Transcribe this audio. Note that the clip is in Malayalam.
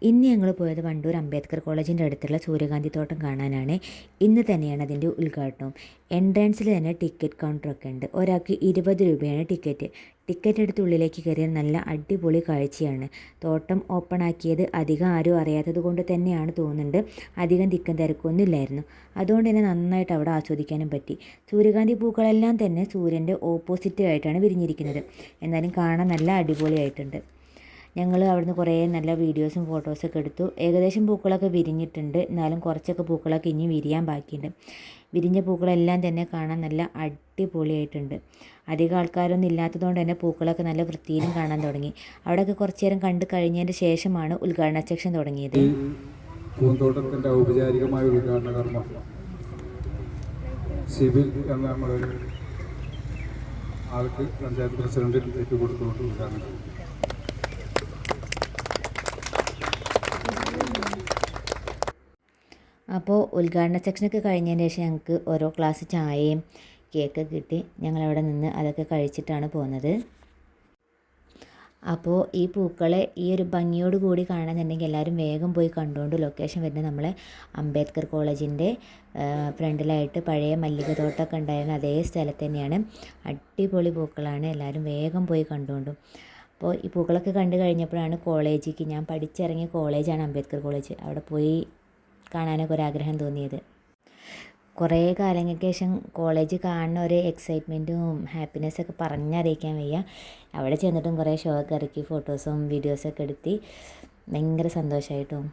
ഇന്ന് ഞങ്ങൾ പോയത് വണ്ടൂർ അംബേദ്കർ കോളേജിൻ്റെ അടുത്തുള്ള സൂര്യകാന്തി തോട്ടം കാണാനാണ്. ഇന്ന് തന്നെയാണ് അതിൻ്റെ ഉദ്ഘാടനം. എൻട്രൻസിൽ തന്നെ ടിക്കറ്റ് കൗണ്ടറൊക്കെ ഉണ്ട്. ഒരാൾക്ക് 20 രൂപയാണ് ടിക്കറ്റ്. ടിക്കറ്റ് എടുത്ത് ഉള്ളിലേക്ക് കയറിയാൽ നല്ല അടിപൊളി കാഴ്ചയാണ്. തോട്ടം ഓപ്പൺ ആക്കിയത് അധികം ആരും അറിയാത്തത് കൊണ്ട് തന്നെയാണ് തോന്നുന്നുണ്ട്. അധികം തിക്കും തിരക്കൊന്നും ഇല്ലായിരുന്നു. അതുകൊണ്ട് തന്നെ നന്നായിട്ട് അവിടെ ആസ്വദിക്കാനും പറ്റി. സൂര്യകാന്തി പൂക്കളെല്ലാം തന്നെ സൂര്യൻ്റെ ഓപ്പോസിറ്റ് ആയിട്ടാണ് വിരിഞ്ഞിരിക്കുന്നത്. എന്നാലും കാണാൻ നല്ല അടിപൊളിയായിട്ടുണ്ട്. ഞങ്ങൾ അവിടുന്ന് കുറേ നല്ല വീഡിയോസും ഫോട്ടോസൊക്കെ എടുത്തു. ഏകദേശം പൂക്കളൊക്കെ വിരിഞ്ഞിട്ടുണ്ട്. എന്നാലും കുറച്ചൊക്കെ പൂക്കളൊക്കെ ഇനി വിരിയാൻ ബാക്കിയുണ്ട്. വിരിഞ്ഞ പൂക്കളെല്ലാം തന്നെ കാണാൻ നല്ല അടിപൊളിയായിട്ടുണ്ട്. അധികം ആൾക്കാരൊന്നും ഇല്ലാത്തതുകൊണ്ട് തന്നെ പൂക്കളൊക്കെ നല്ല വൃത്തിയിലും കാണാൻ തുടങ്ങി. അവിടെയൊക്കെ കുറച്ച് നേരം കണ്ട് കഴിഞ്ഞതിന് ശേഷമാണ് ഉദ്ഘാടന സെക്ഷൻ തുടങ്ങിയത്. പൂന്തോട്ടത്തിൻ്റെ ഔപചാരികമായ ഉദ്ഘാടന കർമ്മം സിബിൽ എന്ന നമ്മളൊരു ആൾക്ക് പഞ്ചായത്ത് പ്രസിഡന്റ് ഏറ്റുകൊടുത്തുകൊണ്ട് ഉദ്ഘാടനം. അപ്പോൾ ഉദ്ഘാടന സെക്ഷനൊക്കെ കഴിഞ്ഞതിന് ശേഷം ഞങ്ങൾക്ക് ഓരോ ഗ്ലാസ് ചായയും കേക്കൊക്കെ കിട്ടി. ഞങ്ങളവിടെ നിന്ന് അതൊക്കെ കഴിച്ചിട്ടാണ് പോകുന്നത്. അപ്പോൾ ഈ പൂക്കളെ ഈ ഒരു ഭംഗിയോട് കൂടി കാണാനുണ്ടെങ്കിൽ എല്ലാവരും വേഗം പോയി കണ്ടുകൊണ്ട്. ലൊക്കേഷൻ വരുന്നത് നമ്മളെ അംബേദ്കർ കോളേജിൻ്റെ ഫ്രണ്ടിലായിട്ട് പഴയ മല്ലിക തോട്ടമൊക്കെ ഉണ്ടായിരുന്ന അതേ സ്ഥലത്ത് തന്നെയാണ്. അടിപൊളി പൂക്കളാണ്. എല്ലാവരും വേഗം പോയി കണ്ടുകൊണ്ടും. അപ്പോൾ ഈ പൂക്കളൊക്കെ കണ്ടു കഴിഞ്ഞപ്പോഴാണ് കോളേജിലേക്ക്, ഞാൻ പഠിച്ചിറങ്ങിയ കോളേജാണ് അംബേദ്കർ കോളേജ്, അവിടെ പോയി കാണാനൊക്കെ ഒരാഗ്രഹം തോന്നിയത്. കുറേ കാലങ്ങൾക്ക് ശേഷം കോളേജ് കാണുന്ന ഒരു എക്സൈറ്റ്മെൻറ്റും ഹാപ്പിനെസ്സൊക്കെ പറഞ്ഞറിയിക്കാൻ വയ്യ. അവിടെ ചെന്നിട്ടും കുറേ ഷോ ഒക്കെ ഇറക്കി ഫോട്ടോസും വീഡിയോസൊക്കെ എടുത്ത് ഭയങ്കര സന്തോഷമായിട്ടും.